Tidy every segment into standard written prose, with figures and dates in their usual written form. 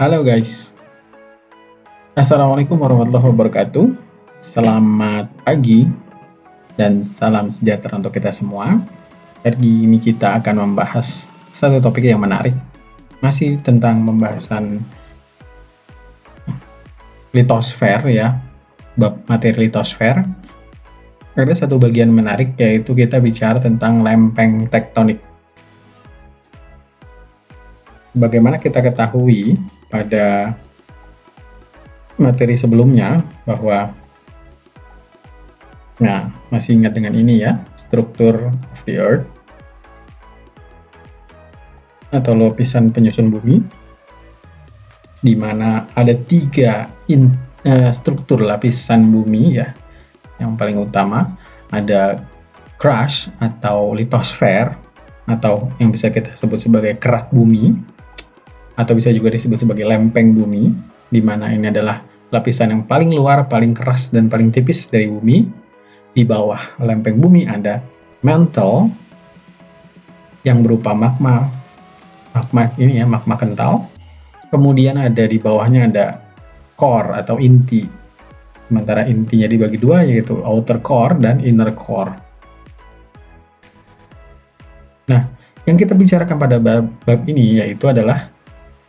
Halo guys, Assalamualaikum warahmatullahi wabarakatuh. Selamat pagi dan salam sejahtera untuk kita semua. Hari ini kita akan membahas satu topik yang menarik, masih tentang pembahasan litosfer ya, bab materi litosfer. Ada satu bagian menarik yaitu kita bicara tentang lempeng tektonik. Bagaimana kita ketahui pada materi sebelumnya bahwa masih ingat dengan ini ya, struktur of the earth atau lapisan penyusun bumi, di mana ada tiga struktur lapisan bumi ya. Yang paling utama ada crust atau litosfer, atau yang bisa kita sebut sebagai kerak bumi, atau bisa juga disebut sebagai lempeng bumi, di mana ini adalah lapisan yang paling luar, paling keras, dan paling tipis dari bumi. Di bawah lempeng bumi ada mantle yang berupa magma ini ya, magma kental. Kemudian ada di bawahnya ada core atau inti. Sementara intinya dibagi dua, yaitu outer core dan inner core. Nah, yang kita bicarakan pada bab ini yaitu adalah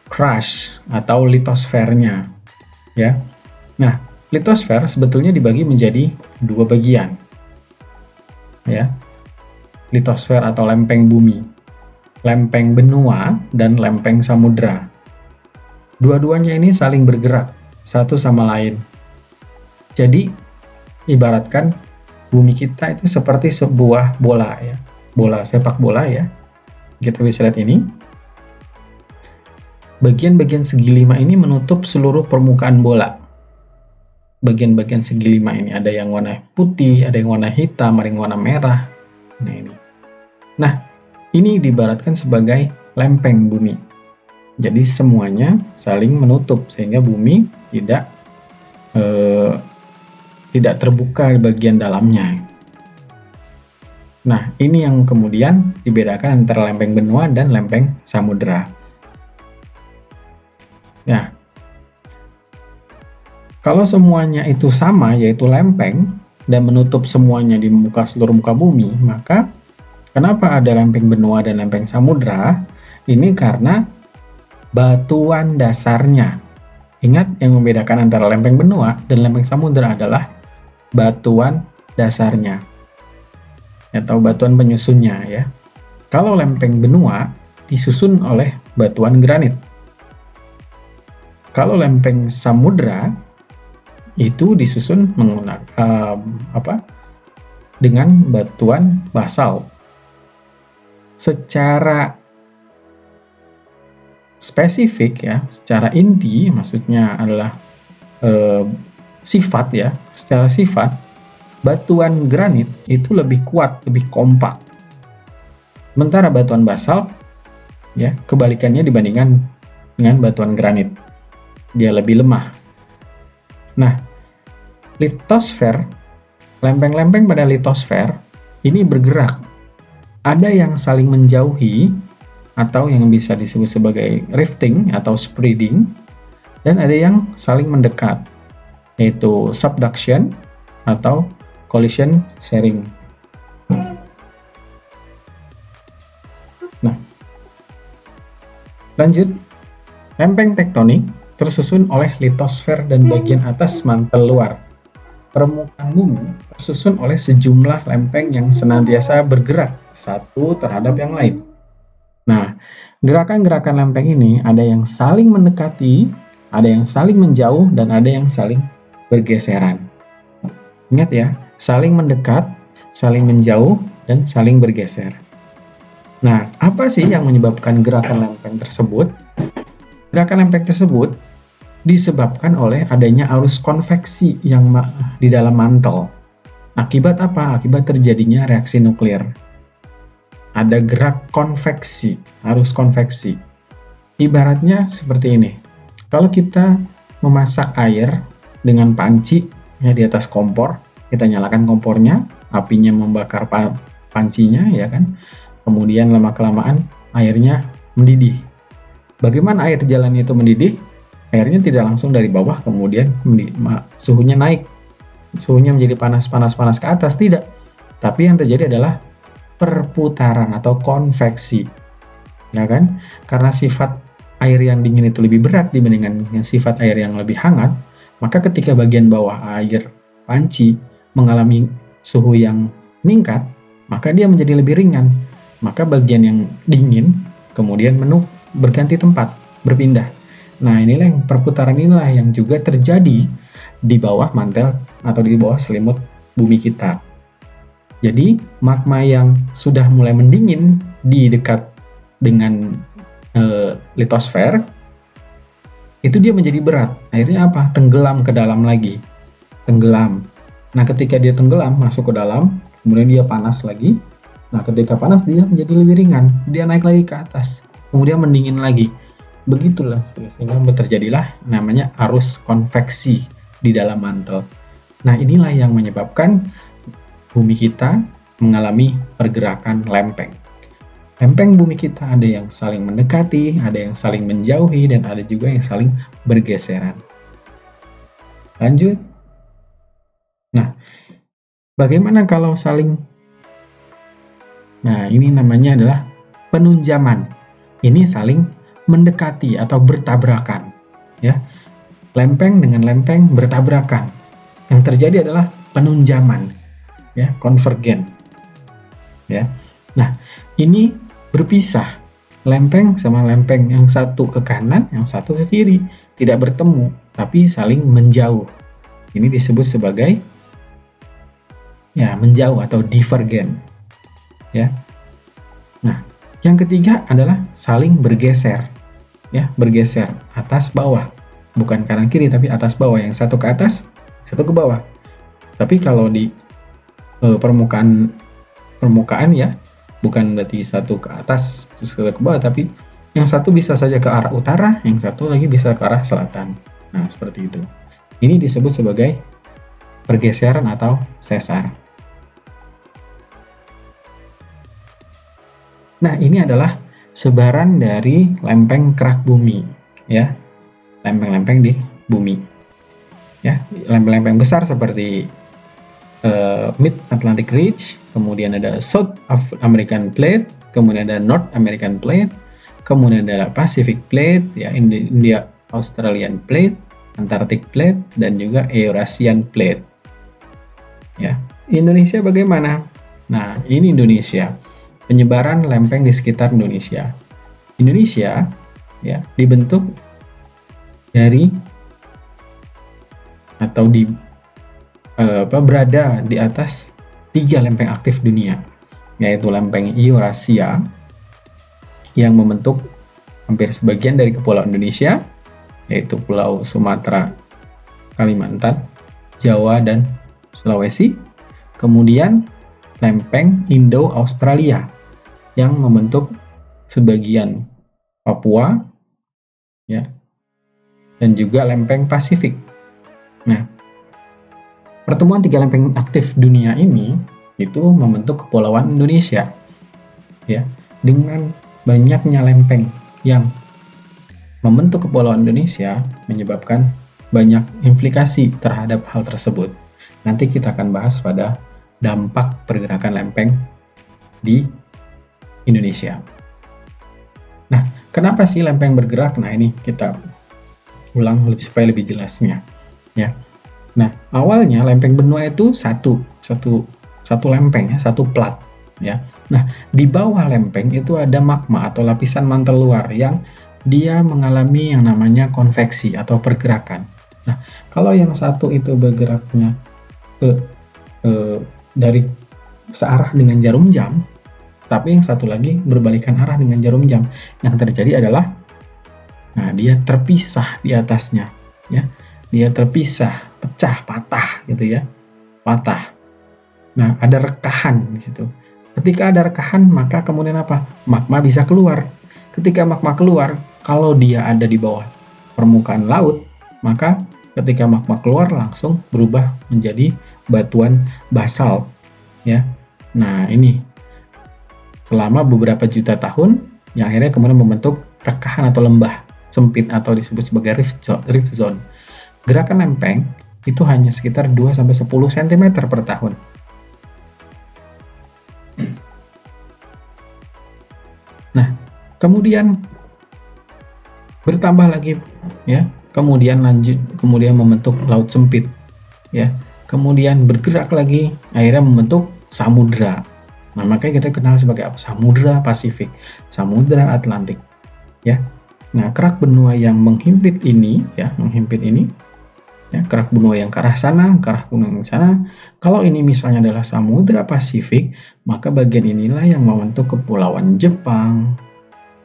crust atau litosfernya ya. Nah, litosfer sebetulnya dibagi menjadi dua bagian ya. Litosfer atau lempeng bumi, lempeng benua dan lempeng samudra. Dua-duanya ini saling bergerak satu sama lain. Jadi ibaratkan bumi kita itu seperti sebuah bola ya, bola sepak bola ya. Kita bisa lihat ini. Bagian-bagian segi lima ini menutup seluruh permukaan bola. Bagian-bagian segi lima ini ada yang warna putih, ada yang warna hitam, ada yang warna merah. Nah, ini diibaratkan sebagai lempeng bumi. Jadi semuanya saling menutup sehingga bumi tidak terbuka bagian dalamnya. Nah, ini yang kemudian dibedakan antara lempeng benua dan lempeng samudra. Nah, kalau semuanya itu sama, yaitu lempeng, dan menutup semuanya di seluruh muka bumi, maka kenapa ada lempeng benua dan lempeng samudra? Ini karena batuan dasarnya. Ingat, yang membedakan antara lempeng benua dan lempeng samudra adalah batuan dasarnya, atau batuan penyusunnya ya. Kalau lempeng benua disusun oleh batuan granit. Kalau lempeng samudra itu disusun menggunakan dengan batuan basalt. Secara spesifik ya, secara inti maksudnya adalah sifat ya. Secara sifat batuan granit itu lebih kuat, lebih kompak. Sementara batuan basalt ya kebalikannya dibandingkan dengan batuan granit. Dia lebih lemah. Nah, litosfer, lempeng-lempeng pada litosfer ini bergerak. Ada yang saling menjauhi atau yang bisa disebut sebagai rifting atau spreading, dan ada yang saling mendekat, yaitu subduction atau collision sharing. Nah, lanjut, lempeng tektonik tersusun oleh litosfer dan bagian atas mantel luar. Permukaan bumi tersusun oleh sejumlah lempeng yang senantiasa bergerak satu terhadap yang lain. Nah, gerakan-gerakan lempeng ini ada yang saling mendekati, ada yang saling menjauh, dan ada yang saling bergeseran. Ingat ya, saling mendekat, saling menjauh, dan saling bergeser. Nah, apa sih yang menyebabkan gerakan lempeng tersebut? Gerakan lempeng tersebut disebabkan oleh adanya arus konveksi yang di dalam mantel. Akibat apa? Akibat terjadinya reaksi nuklir. Ada gerak konveksi, arus konveksi. Ibaratnya seperti ini. Kalau kita memasak air dengan panci ya, di atas kompor, kita nyalakan kompornya, apinya membakar pancinya ya kan. Kemudian lama-kelamaan airnya mendidih. Bagaimana air jalan itu mendidih? airnya tidak langsung dari bawah kemudian suhunya naik, suhunya menjadi panas ke atas, tidak. Tapi yang terjadi adalah perputaran atau konveksi, ya kan? Karena sifat air yang dingin itu lebih berat dibandingkan dengan sifat air yang lebih hangat, maka ketika bagian bawah air panci mengalami suhu yang meningkat, maka dia menjadi lebih ringan. Maka bagian yang dingin kemudian berganti tempat, berpindah. Nah, inilah yang perputaran inilah yang juga terjadi di bawah mantel atau di bawah selimut bumi kita. Jadi, magma yang sudah mulai mendingin di dekat dengan litosfer, itu dia menjadi berat. Akhirnya apa? Tenggelam ke dalam lagi. Tenggelam. Nah, ketika dia tenggelam, masuk ke dalam, kemudian dia panas lagi. Nah, ketika panas, dia menjadi lebih ringan. Dia naik lagi ke atas. Kemudian mendingin lagi. Begitulah, sehingga terjadilah namanya arus konveksi di dalam mantel. Nah, inilah yang menyebabkan bumi kita mengalami pergerakan lempeng. Lempeng bumi kita ada yang saling mendekati, ada yang saling menjauhi, dan ada juga yang saling bergeseran. Lanjut. Nah, bagaimana kalau saling? Nah, ini namanya adalah penunjaman. Ini saling mendekati atau bertabrakan. Ya, lempeng dengan lempeng bertabrakan. Yang terjadi adalah penunjaman. Ya, konvergen. Ya. Nah, ini berpisah. Lempeng sama lempeng, yang satu ke kanan, yang satu ke kiri, tidak bertemu, tapi saling menjauh. Ini disebut sebagai menjauh atau divergen. Ya. Nah, yang ketiga adalah saling bergeser. Ya, bergeser atas bawah. Bukan kanan kiri tapi atas bawah, yang satu ke atas, satu ke bawah. Tapi kalau di permukaan ya, bukan berarti satu ke atas terus ke bawah, tapi yang satu bisa saja ke arah utara, yang satu lagi bisa ke arah selatan. Nah, seperti itu. Ini disebut sebagai pergeseran atau sesar. Nah, ini adalah sebaran dari lempeng kerak bumi, ya. Lempeng-lempeng di bumi. Ya, lempeng-lempeng besar seperti Mid-Atlantic Ridge, kemudian ada South American Plate, kemudian ada North American Plate, kemudian ada Pacific Plate, ya, India Australian Plate, Antarctic Plate, dan juga Eurasian Plate. Ya, Indonesia bagaimana? Nah, ini Indonesia. Penyebaran lempeng di sekitar Indonesia. Indonesia ya dibentuk dari atau berada di atas 3 lempeng aktif dunia, yaitu lempeng Eurasia yang membentuk hampir sebagian dari kepulauan Indonesia, yaitu Pulau Sumatera, Kalimantan, Jawa, dan Sulawesi. Kemudian lempeng Indo-Australia yang membentuk sebagian Papua, ya, dan juga lempeng Pasifik. Nah, pertemuan 3 lempeng aktif dunia ini itu membentuk kepulauan Indonesia, ya, dengan banyaknya lempeng yang membentuk kepulauan Indonesia menyebabkan banyak implikasi terhadap hal tersebut. Nanti kita akan bahas pada dampak pergerakan lempeng di Indonesia. Nah, kenapa sih lempeng bergerak? Nah, ini kita ulang supaya lebih jelasnya, ya. Nah, awalnya lempeng benua itu satu lempeng, ya, satu plat, ya. Nah, di bawah lempeng itu ada magma atau lapisan mantel luar yang dia mengalami yang namanya konveksi atau pergerakan. Nah, kalau yang satu itu bergeraknya dari searah dengan jarum jam, tapi yang satu lagi berbalikan arah dengan jarum jam, yang terjadi adalah dia terpisah di atasnya, ya. Dia terpisah, pecah, patah gitu ya. Patah. Nah, ada rekahan di situ. Ketika ada rekahan, maka kemudian apa? Magma bisa keluar. Ketika magma keluar, kalau dia ada di bawah permukaan laut, maka ketika magma keluar langsung berubah menjadi batuan basalt, ya. Nah, ini selama beberapa juta tahun yang akhirnya kemudian membentuk rekahan atau lembah sempit atau disebut sebagai rift zone. Gerakan lempeng itu hanya sekitar 2-10 cm per tahun. Nah, kemudian bertambah lagi ya, kemudian membentuk laut sempit ya. Kemudian bergerak lagi, akhirnya membentuk samudra. Nah, makanya kita kenal sebagai apa? Samudra Pasifik, Samudra Atlantik ya. Nah, kerak benua yang menghimpit ini ya, kerak benua yang ke arah sana, ke arah gunung yang sana. Kalau ini misalnya adalah Samudra Pasifik, maka bagian inilah yang membentuk kepulauan Jepang,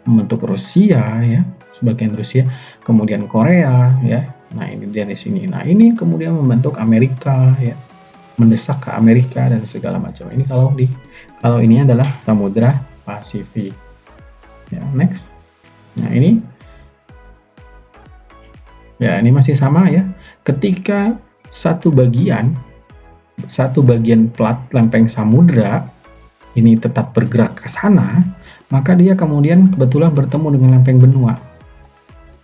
membentuk Rusia ya, sebagian Rusia, kemudian Korea ya. Nah, ini dia di sini. Nah, ini kemudian membentuk Amerika ya, mendesak ke Amerika dan segala macam. Ini kalau ini adalah Samudra Pasifik. Ya, next. Nah, ini masih sama ya. Ketika satu bagian plat lempeng samudra ini tetap bergerak ke sana, maka dia kemudian kebetulan bertemu dengan lempeng benua.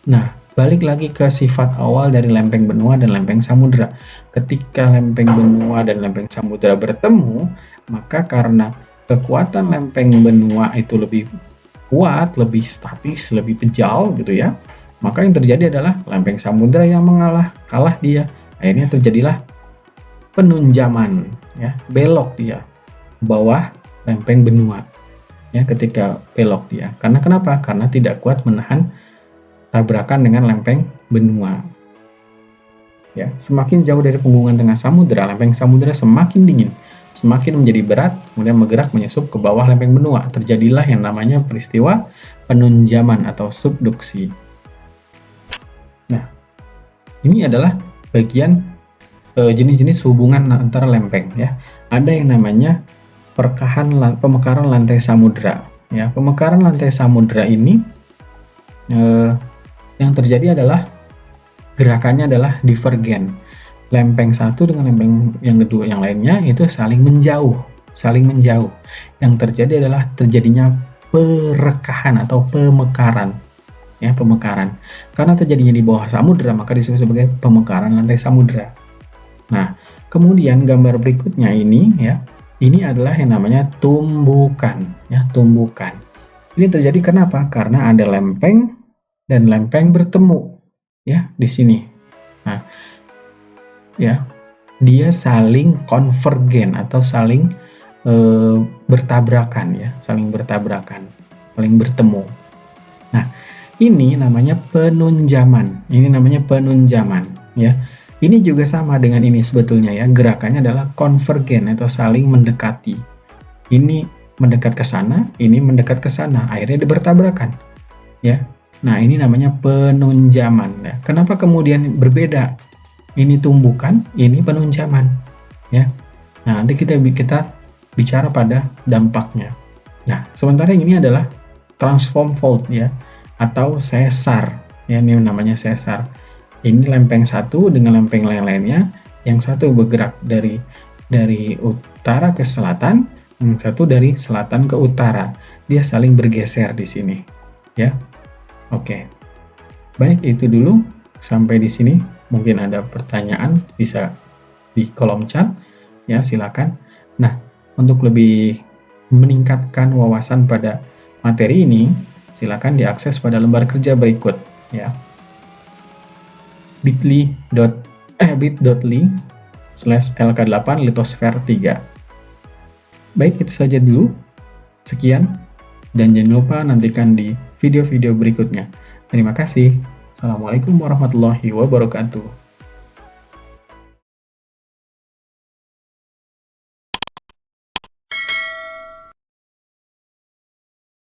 Nah, balik lagi ke sifat awal dari lempeng benua dan lempeng samudra. Ketika lempeng benua dan lempeng samudra bertemu, maka karena kekuatan lempeng benua itu lebih kuat, lebih statis, lebih pejal gitu ya, maka yang terjadi adalah lempeng samudra yang kalah dia. Akhirnya terjadilah penunjaman ya, belok dia bawah lempeng benua ya, ketika belok dia. Karena kenapa? Karena tidak kuat menahan tabrakan dengan lempeng benua. Ya, semakin jauh dari punggungan tengah samudra, lempeng samudra semakin dingin, semakin menjadi berat, kemudian bergerak menyusup ke bawah lempeng benua. Terjadilah yang namanya peristiwa penunjaman atau subduksi. Nah, ini adalah bagian jenis-jenis hubungan antara lempeng ya. Ada yang namanya pemekaran lantai samudra ya. Pemekaran lantai samudra ini yang terjadi adalah gerakannya adalah divergen. Lempeng satu dengan lempeng yang kedua yang lainnya itu saling menjauh. Yang terjadi adalah terjadinya perekahan atau pemekaran. Ya, pemekaran. Karena terjadinya di bawah samudra, maka disebut sebagai pemekaran lantai samudra. Nah, kemudian gambar berikutnya ini ya, ini adalah yang namanya tumbukan ya, tumbukan. Ini terjadi kenapa? Karena ada lempeng dan lempeng bertemu ya di sini. Nah, ya, dia saling konvergen atau saling bertabrakan ya, saling bertemu. Nah, ini namanya penunjaman. Ya. Ini juga sama dengan ini sebetulnya ya. Gerakannya adalah konvergen atau saling mendekati. Ini mendekat ke sana, ini mendekat ke sana. Akhirnya bertabrakan. Ya. Nah, ini namanya penunjaman ya. Kenapa kemudian berbeda? Ini tumbukan, ini penunjaman. Ya. Nah, nanti kita bicara pada dampaknya. Nah, sementara ini adalah transform fault ya, atau sesar ya, ini namanya sesar. Ini lempeng satu dengan lempeng lain-lainnya, yang satu bergerak dari utara ke selatan, yang satu dari selatan ke utara. Dia saling bergeser di sini ya. Oke, baik, itu dulu sampai di sini. Mungkin ada pertanyaan bisa di kolom chat ya, silakan. Nah, untuk lebih meningkatkan wawasan pada materi ini, silakan diakses pada lembar kerja berikut ya. bit.ly/lk8 litosfer 3. Baik, itu saja dulu. Sekian, dan jangan lupa nantikan di video-video berikutnya. Terima kasih. Assalamualaikum warahmatullahi wabarakatuh.